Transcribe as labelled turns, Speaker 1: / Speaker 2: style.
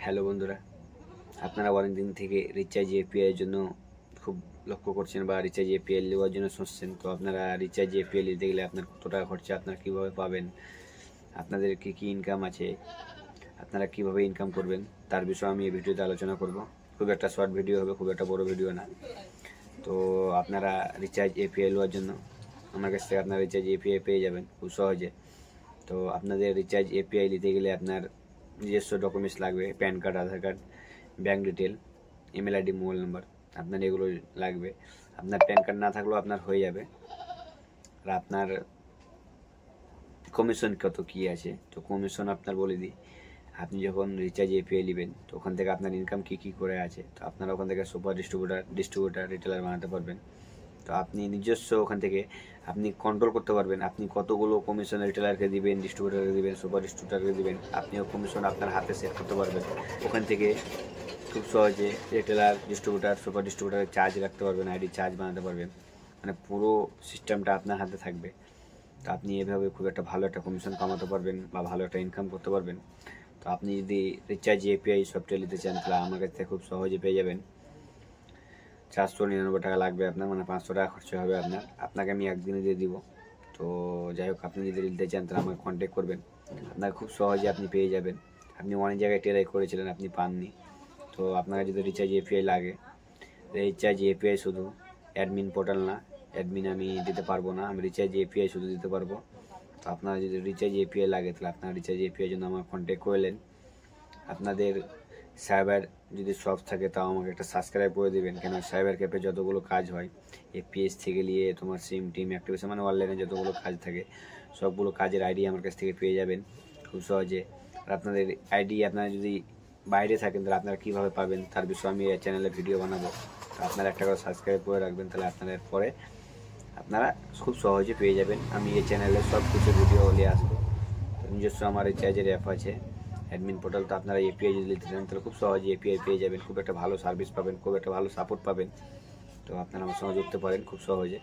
Speaker 1: Hello বন্ধুরা, আপনারা অনেক দিন থেকে রিচার্জ এপিআই এর জন্য খুব লক্ষ্য করছেন বা রিচার্জ এপিআই নেওয়ার জন্য শুনছেন। তো আপনারা রিচার্জ এপিআই নিতে গেলে আপনার কত টাকা খরচা, আপনারা কীভাবে পাবেন, আপনাদের কী ইনকাম আছে, আপনারা কীভাবে ইনকাম করবেন তার বিষয়ে আমি এই ভিডিওতে আলোচনা করব। খুব একটা শর্ট ভিডিও হবে, খুব একটা বড় ভিডিও না। তো আপনারা রিচার্জ এপিআই নেওয়ার জন্য আমার কাছ থেকে আপনারা রিচার্জ এপিআই পেয়ে যাবেন খুব সহজে। তো আপনাদের রিচার্জ এপিআই নিতে গেলে আপনার নিজস্ব ডকুমেন্টস লাগবে, PAN card, Aadhaar card, bank detail, email ID, mobile number, আপনার এগুলো লাগবে। আপনার প্যান কার্ড না থাকলেও আপনার হয়ে যাবে। আর আপনার কমিশন কত কী আছে, তো কমিশন আপনার বলে দিই। আপনি যখন রিচার্জ এপিআই নেবেন তো ওখান থেকে আপনার ইনকাম কী করে আছে, তো আপনারা ওখান থেকে সুপার ডিস্ট্রিবিউটার রিটেলার বানাতে পারবেন। তো আপনি নিজস্ব ওখান থেকে আপনি কন্ট্রোল করতে পারবেন আপনি কতগুলো কমিশন রিটেলারকে দিবেন, ডিস্ট্রিবিউটারকে দিবেন, সুপার ডিস্ট্রিবিউটারকে দিবেন। আপনিও কমিশন আপনার হাতে সেট করতে পারবেন। ওখান থেকে খুব সহজে রিটেলার, ডিস্ট্রিবিউটার, সুপার ডিস্ট্রিবিউটারের চার্জ রাখতে পারবেন, আইডি চার্জ বানাতে পারবেন। মানে পুরো সিস্টেমটা আপনার হাতে থাকবে। তো আপনি এভাবে খুব একটা ভালো একটা কমিশন কামাতে পারবেন বা ভালো একটা ইনকাম করতে পারবেন। তো আপনি যদি রিচার্জ এপিআই সফটওয়্যার নিতে চান তাহলে আমার কাছ থেকে খুব সহজে পেয়ে যাবেন। 499 টাকা লাগবে আপনার, মানে 500 টাকা খরচা হবে আপনাকে আমি একদিনে দিয়ে দিব। তো যাই হোক, আপনি যদি নিতে চান তাহলে আমাকে কন্ট্যাক্ট করবেন, আপনাকে খুব সহজে আপনি পেয়ে যাবেন। আপনি অনেক জায়গায় ট্রাই করেছিলেন, আপনি পাননি। তো আপনার যদি রিচার্জ এপিআই লাগে, রিচার্জ এপিআই শুধু অ্যাডমিন পোর্টাল না, অ্যাডমিন আমি দিতে পারবো না, আমি রিচার্জ এপিআই শুধু দিতে পারবো। তো আপনারা যদি রিচার্জ এপিআই লাগে তাহলে আপনার রিচার্জ এপিআই জন্য আমার কন্ট্যাক্ট করলেন। আপনাদের সাইবার যদি সব থাকে তাও আমাকে একটা সাবস্ক্রাইব করে দেবেন, কেন সাইবার ক্যাফে যতগুলো কাজ হয়, এপিএস থেকে নিয়ে তোমার সিম টিম অ্যাক্টিভেশন, মানে অনলাইনে যতগুলো কাজ থাকে সবগুলো কাজের আইডি আমার কাছ থেকে পেয়ে যাবেন খুব সহজে। আর আপনাদের আইডি আপনারা যদি বাইরে থাকেন তাহলে আপনারা কীভাবে পাবেন তার বিষয়ে আমি এই চ্যানেলে ভিডিও বানাবো। তো আপনারা একটা করে সাবস্ক্রাইব করে রাখবেন, তাহলে আপনাদের পরে আপনারা খুব সহজে পেয়ে যাবেন। আমি এই চ্যানেলে সব কিছু ভিডিও নিয়ে আসবো। নিজস্ব আমার রিচার্জের অ্যাপ আছে, অ্যাডমিন পোর্টাল। তো আপনারা এপিআই যদি নিতে চান তাহলে খুব সহজে এপিআই পেয়ে যাবেন, খুব একটা ভালো সার্ভিস পাবেন, খুব একটা ভালো সাপোর্ট পাবেন। তো আপনারা আমার সঙ্গে যুক্ত পারেন খুব সহজে।